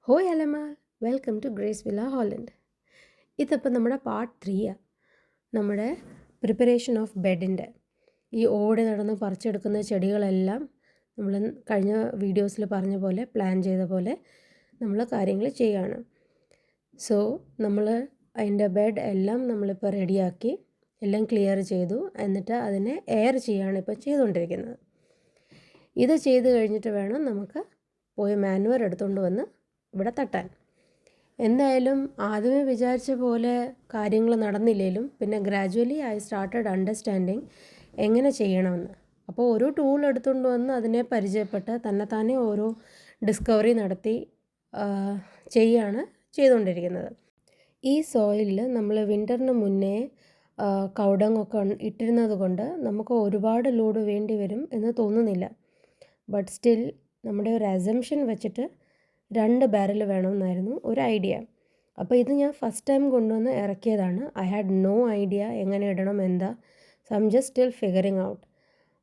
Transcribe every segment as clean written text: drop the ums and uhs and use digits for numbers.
ഹോയ് അലമാൽ, welcome to Grace Villa Holland. ഇതിപ്പോൾ നമ്മുടെ പാർട്ട് 3 നമ്മുടെ പ്രിപ്പറേഷൻ ഓഫ് ബെഡിൻ്റെ ഈ ഓടി നടന്ന് പറിച്ചെടുക്കുന്ന ചെടികളെല്ലാം നമ്മൾ കഴിഞ്ഞ വീഡിയോസിൽ പറഞ്ഞ പോലെ പ്ലാൻ ചെയ്ത പോലെ നമ്മൾ കാര്യങ്ങൾ ചെയ്യുകയാണ്. സോ നമ്മൾ അതിൻ്റെ ബെഡ് എല്ലാം നമ്മളിപ്പോൾ റെഡിയാക്കി എല്ലാം ക്ലിയർ ചെയ്തു. എന്നിട്ട് അതിനെ എയർ ചെയ്യുകയാണ് ഇപ്പോൾ ചെയ്തുകൊണ്ടിരിക്കുന്നത്. ഇത് ചെയ്ത് കഴിഞ്ഞിട്ട് വേണം നമുക്ക് പോയി മാനുവർ എടുത്തുകൊണ്ട് വന്ന് ഇവിടെ തട്ടാൻ. എന്തായാലും ആദ്യമേ വിചാരിച്ച പോലെ കാര്യങ്ങൾ നടന്നില്ലെങ്കിലും പിന്നെ ഗ്രാജുവലി ഐ സ്റ്റാർട്ടഡ് അണ്ടർസ്റ്റാൻഡിങ് എങ്ങനെ ചെയ്യണമെന്ന്. അപ്പോൾ ഓരോ ടൂൾ എടുത്തുകൊണ്ട് വന്ന് അതിനെ പരിചയപ്പെട്ട് തന്നെത്താനെ ഓരോ ഡിസ്കവറി നടത്തി ചെയ്തുകൊണ്ടിരിക്കുന്നത്. ഈ സോയിലിൽ നമ്മൾ വിൻ്ററിന് മുന്നേ കൗഡങ്ങൊക്കെ ഇട്ടിരുന്നത് കൊണ്ട് നമുക്ക് ഒരുപാട് ലോഡ് വേണ്ടി വരും എന്ന് തോന്നുന്നില്ല. ബട്ട് സ്റ്റിൽ നമ്മുടെ ഒരു അസംഷൻ വെച്ചിട്ട് 2 ബാരൽ വേണമെന്നായിരുന്നു ഒരു ഐഡിയ. അപ്പോൾ ഇത് ഞാൻ ഫസ്റ്റ് ടൈം കൊണ്ടുവന്ന് ഇറക്കിയതാണ്. ഐ ഹാഡ് നോ ഐഡിയ എങ്ങനെ ഇടണം എന്താ. So I'm just still figuring out.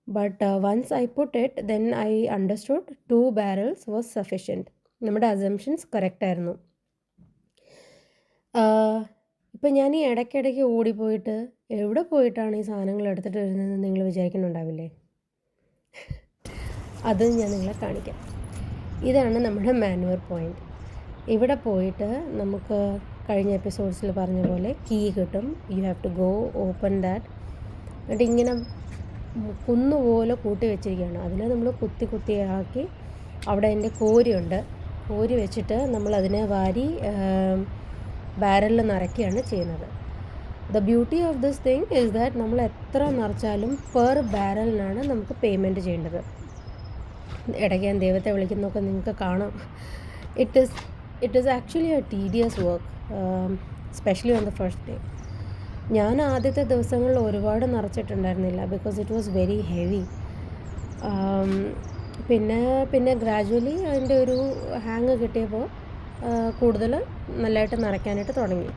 But once I put it then I understood 2 barrels was sufficient. നമ്മുടെ അസംഷൻസ് കറക്റ്റായിരുന്നു. ഇപ്പം ഞാൻ ഈ ഇടയ്ക്കിടയ്ക്ക് ഓടിപ്പോയിട്ട് എവിടെ പോയിട്ടാണ് ഈ സാധനങ്ങൾ എടുത്തിട്ട് വരുന്നതെന്ന് നിങ്ങൾ വിചാരിക്കുന്നുണ്ടാവില്ലേ? അത് ഞാൻ നിങ്ങളെ കാണിക്കാം. ഇതാണ് നമ്മുടെ മാനുവർ പോയിൻ്റ്. ഇവിടെ പോയിട്ട് നമുക്ക് കഴിഞ്ഞ എപ്പിസോഡ്സിൽ പറഞ്ഞ പോലെ കീ കിട്ടും. You have to go open that. എന്നിട്ട് ഇങ്ങനെ കുന്നുപോലെ കൂട്ടി വെച്ചിരിക്കുകയാണ്. അതിനെ നമ്മൾ കുത്തിയാക്കി അവിടെ അതിൻ്റെ കോരിയുണ്ട്. കോരി വെച്ചിട്ട് നമ്മളതിനെ വാരി ബാരലിൽ നിറയ്ക്കുകയാണ് ചെയ്യുന്നത്. The beauty of this thing is that നമ്മൾ എത്ര നിറച്ചാലും പെർ ബാരലിനാണ് നമുക്ക് പേയ്മെൻറ്റ് ചെയ്യേണ്ടത്. ഇടയ്ക്ക് ഞാൻ ദൈവത്തെ വിളിക്കുന്നതൊക്കെ നിങ്ങൾക്ക് കാണാം. It is actually a tedious work, specially on the first day. ഞാൻ ആദ്യത്തെ ദിവസങ്ങളിൽ ഒരുപാട് നിറച്ചിട്ടുണ്ടായിരുന്നില്ല because it was very heavy. പിന്നെ ഗ്രാജുവലി അതിൻ്റെ ഒരു ഹാങ് കിട്ടിയപ്പോൾ കൂടുതൽ നല്ലതായിട്ട് നിറയ്ക്കാനായിട്ട് തുടങ്ങി.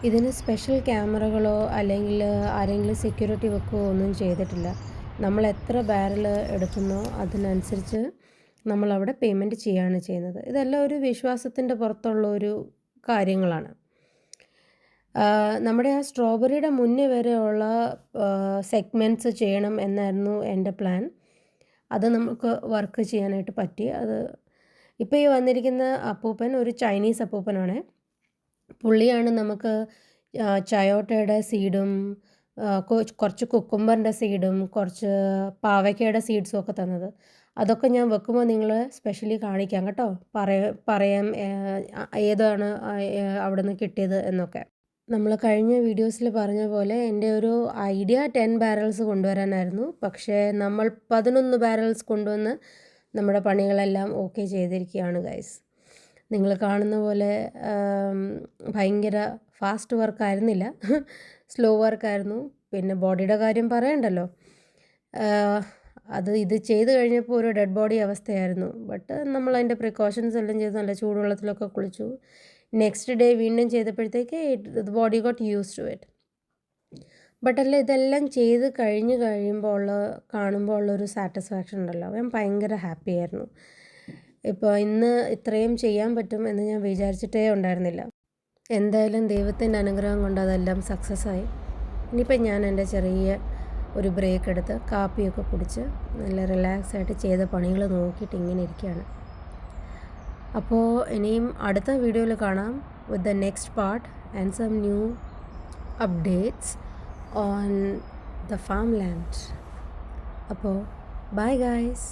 ഇതിന് സ്പെഷ്യൽ ക്യാമറകളോ അല്ലെങ്കിൽ ആരെങ്കിലും സെക്യൂരിറ്റി വെക്കുകയോ ഒന്നും ചെയ്തിട്ടില്ല. നമ്മൾ എത്ര ബാരൽ എടുക്കുന്നോ അതിനനുസരിച്ച് നമ്മളവിടെ പേയ്മെൻറ്റ് ചെയ്യുകയാണ് ചെയ്യുന്നത്. ഇതെല്ലാം ഒരു വിശ്വാസത്തിൻ്റെ പുറത്തുള്ള ഒരു കാര്യങ്ങളാണ്. നമ്മുടെ ആ സ്ട്രോബെറിയുടെ മുന്നേ വരെയുള്ള സെഗ്മെൻറ്റ്സ് ചെയ്യണം എന്നായിരുന്നു എൻ്റെ പ്ലാൻ. അത് നമുക്ക് വർക്ക് ചെയ്യാനായിട്ട് പറ്റി. അത് ഇപ്പോൾ ഈ വന്നിരിക്കുന്ന അപ്പൂപ്പൻ ഒരു ചൈനീസ് അപ്പൂപ്പനാണ്. പുള്ളിയാണ് നമുക്ക് ചയോട്ടയുടെ സീഡും കുറച്ച് കുക്കുംബറിൻ്റെ സീഡും കുറച്ച് പാവയ്ക്കയുടെ സീഡ്സും ഒക്കെ തന്നത്. അതൊക്കെ ഞാൻ വെക്കുമ്പോൾ നിങ്ങൾ സ്പെഷ്യലി കാണിക്കാം കേട്ടോ. പറയാം ഏതാണ് അവിടെ നിന്ന് കിട്ടിയത് എന്നൊക്കെ. നമ്മൾ കഴിഞ്ഞ വീഡിയോസിൽ പറഞ്ഞ പോലെ എൻ്റെ ഒരു ഐഡിയ 10 barrels കൊണ്ടുവരാനായിരുന്നു. പക്ഷേ നമ്മൾ 11 barrels കൊണ്ടുവന്ന് നമ്മുടെ പണികളെല്ലാം ഓക്കെ ചെയ്തിരിക്കുകയാണ് ഗൈസ്. നിങ്ങൾ കാണുന്ന പോലെ ഭയങ്കര ഫാസ്റ്റ് വർക്കായിരുന്നില്ല, സ്ലോ വർക്കായിരുന്നു. പിന്നെ ബോഡിയുടെ കാര്യം പറയണ്ടല്ലോ. ഇത് ചെയ്ത് കഴിഞ്ഞപ്പോൾ ഒരു ഡെഡ് ബോഡി അവസ്ഥയായിരുന്നു. ബട്ട് നമ്മൾ അതിൻ്റെ പ്രിക്കോഷൻസ് എല്ലാം ചെയ്ത് നല്ല ചൂടുവെള്ളത്തിലൊക്കെ കുളിച്ചു. നെക്സ്റ്റ് ഡേ വീണ്ടും ചെയ്തപ്പോഴത്തേക്ക് body got use to it. But ഇതെല്ലാം ചെയ്ത് കഴിയുമ്പോൾ കാണുമ്പോൾ ഉള്ളൊരു സാറ്റിസ്ഫാക്ഷൻ ഉണ്ടല്ലോ, ഞാൻ ഭയങ്കര ഹാപ്പി ആയിരുന്നു. ഇപ്പോൾ ഇന്ന് ഇത്രയും ചെയ്യാൻ പറ്റും എന്ന് ഞാൻ വിചാരിച്ചിട്ടേ ഉണ്ടായിരുന്നില്ല. എന്തായാലും ദൈവത്തിൻ്റെ അനുഗ്രഹം കൊണ്ട് അതെല്ലാം സക്സസ്സായി. ഇനിയിപ്പോൾ ഞാൻ എൻ്റെ ചെറിയ ഒരു ബ്രേക്ക് എടുത്ത് കാപ്പിയൊക്കെ കുടിച്ച് നല്ല റിലാക്സായിട്ട് ചെയ്ത പണികൾ നോക്കിയിട്ട് ഇങ്ങനെ ഇരിക്കുകയാണ്. അപ്പോൾ ഇനിയും അടുത്ത വീഡിയോയിൽ കാണാം with the next part and some new updates on the farm land. അപ്പോൾ ബൈ ഗൈസ്.